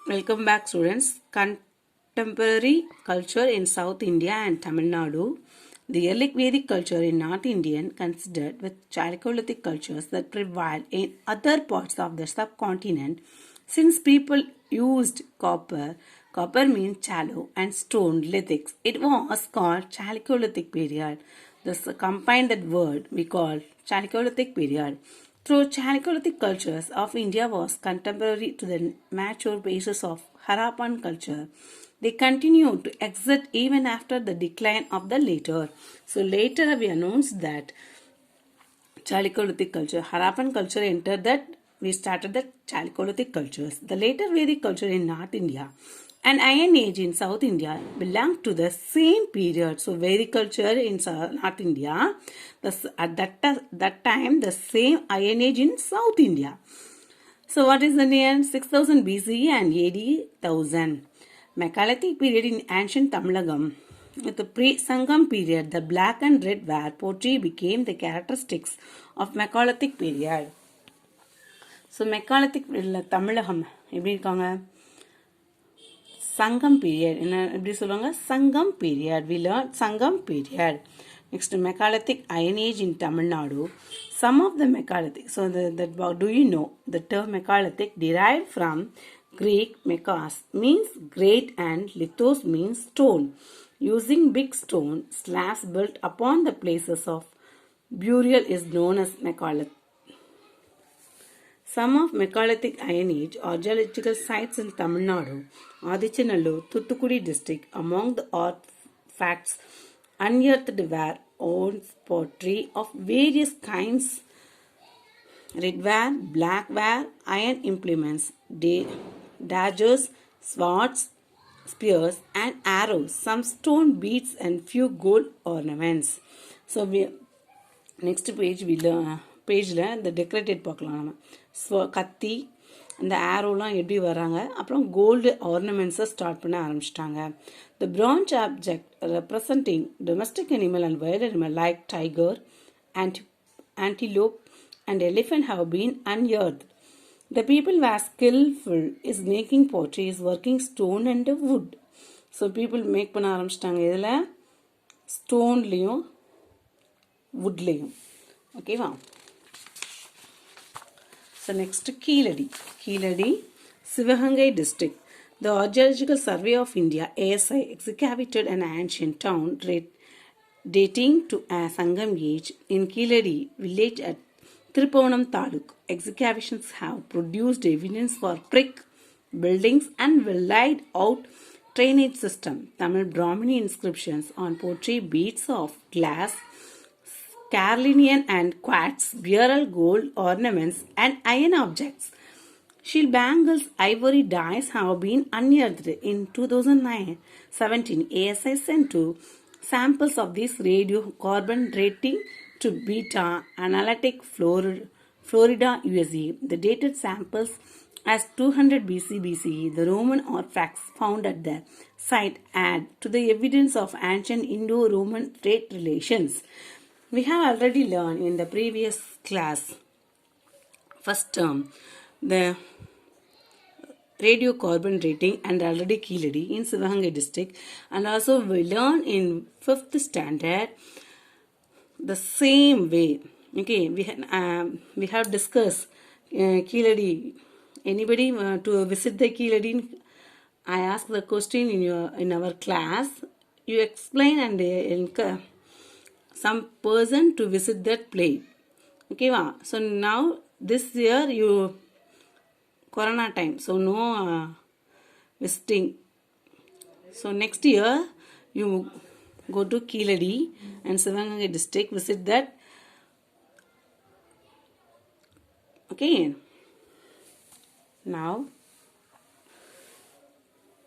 Welcome back, students. Contemporary culture in South India and Tamil Nadu. The early Vedic culture in North India considered with Chalcolithic cultures that prevailed in other parts of the subcontinent. Since people used copper, copper means chalco, and stone lithics, it was called Chalcolithic period. Thus, combined that word we call Chalcolithic period. Through Chalcolithic cultures of India was contemporary to the mature basis of Harappan culture. They continued to exist even after the decline of the later. So later we announced that Chalcolithic culture, Harappan culture entered that we started the Chalcolithic cultures. The later Vedic culture in North India and Iron Age in South India belong to the same period. So Vedic culture in North India, at that time the same Iron Age in South India. So what is the year? 6000 BCE and AD 1000. Megalithic period in ancient Tamilagam. With the pre-Sangam period, the black and red ware pottery became the characteristics of Megalithic period. So Megalithic Tamilagam எப்படி இருக்காங்க? Sangam period. என்ன எப்படி சொல்லுவாங்க? Sangam period. We learned Sangam period. Next, Megalithic Iron Age in Tamil Nadu. Some of the Megalithic. So, do you know the term Megalithic derived from Greek megas means great and lithos means stone. Using big stone slabs built upon the places of burial is known as Megalithic. Some of Megalithic Iron Age archaeological sites in Tamil Nadu, Adichanallur, Thuthukudi district, among the artifacts unearthed were old pottery of various kinds, redware, blackware, iron implements, daggers, swords, spears, and arrows, some stone beads, and few gold ornaments. So next page we learn. பேஜில் இந்த decorated பார்க்கலாம் நம்ம கத்தி அந்த ஆரோலாம் எப்படி வராங்க அப்புறம் gold ஆர்னமெண்ட்ஸை start பண்ண ஆரம்பிச்சிட்டாங்க the branch object representing domestic animal and wild animal like tiger antelope and elephant have been unearthed. The people were skillful is making pottery is working stone and wood. So people make பண்ண ஆரம்பிச்சிட்டாங்க இதில் ஸ்டோன்லேயும் வுட்லேயும் ஓகேவா So next Keeladi, Sivagangai district. The Archaeological Survey of India (ASI) excavated an ancient town dating to a Sangam age in Keeladi village at Tripuvanam Taluk. Excavations have produced evidence for brick buildings and well laid out drainage system. Tamil Brahmini inscriptions on pottery beads of glass, Carolinian and quartz, burial gold ornaments, and iron objects. Shield bangles, ivory dies have been unearthed in 2017. ASI sent two samples of this radiocarbon dating to Beta Analytic, Florida, USA. The dated samples as 200 BCE. The Roman artifacts found at the site add to the evidence of ancient Indo-Roman trade relations. We have already learned in the previous class, first term, the radiocarbon dating and already Keeladi in Sivagangai district, and also we learn in 5th standard the same way. Okay, we have discussed Keeladi. Anybody to visit the Keeladi? I asked the question in our class. You explain and some person to visit that place. Okay, so now this year you corona time, so no visiting. So next year you go to Keeladi and Sivagangai district, visit that. Okay, now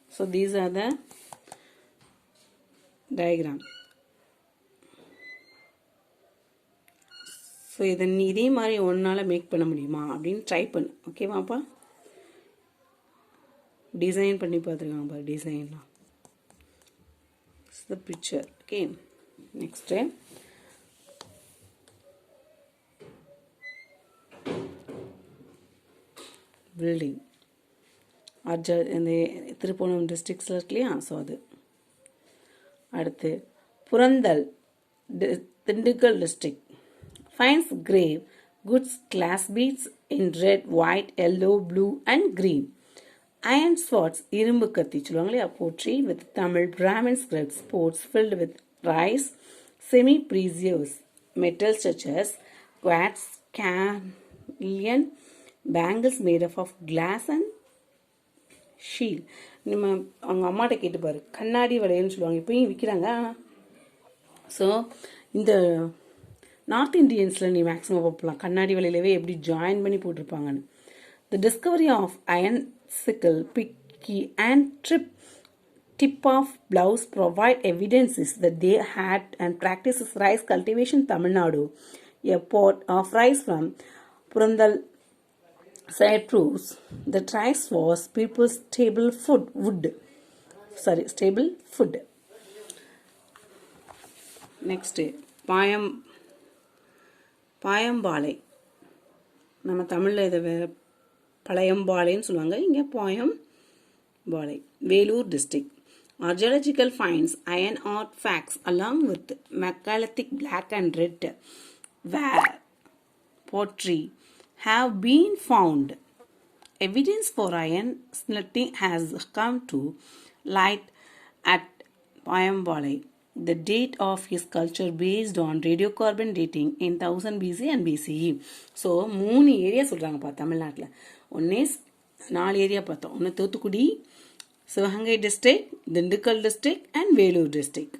so these are the diagram. So இதை இதே மாதிரி ஒன்றால் make பண்ண முடியுமா அப்படின்னு try பண்ணு ஓகேவாப்பா design பண்ணி பார்த்துருக்காங்கப்பா டிசைன்லாம் the picture okay next building. இந்த திருப்பூணம் டிஸ்ட்ரிக்ஸில் இருக்கு இல்லையா, ஸோ அது. அடுத்து Porunthal, Dindigul district. Finds grave goods glass beads in red, white, yellow, blue and green. Iron swords, இரும்பு கத்தி சொல்லுவாங்க இல்லையா, pottery with Tamil Brahmin scripts, pots filled with rice, semi-precious metals such as quartz, carnelian, bangles made up of glass and Sheel. நம்ம அவங்க அம்மாட்ட கேட்டு பாரு, கண்ணாடி வளையல்னு சொல்லுவாங்க, இப்போயும் விற்கிறாங்க. ஸோ இந்த நார்த் இண்டியன்ஸில் நீ மேக்ஸிமம் பார்க்கலாம் கண்ணாடி வளையலவே எப்படி ஜாயின் பண்ணி போட்டிருப்பாங்கன்னு. The discovery of iron sickle, piggy and tip of blouse provide evidences that they had and practices rice cultivation in Tamil Nadu. A pot of rice from Purandal side proves that rice was people's staple food. Next, Payampalli. நம்ம தமிழில் இதை பழையம்பாளைன்னு சொல்லுவாங்க, இங்கே Payampalli. Vellore district. Archaeological finds iron artifacts along with megalithic black and red ware pottery have been found. Evidence for iron smelting has come to light at Payambalai. The date of his culture based on radiocarbon dating in 1000 BC and BCE. So 3 area சொல்கிறாங்கப்பா தமிழ்நாட்டில். ஒன்றே 4 area பார்த்தோம். ஒன்று Thoothukudi, Sivaganga district, Dindigul district and Vellore district.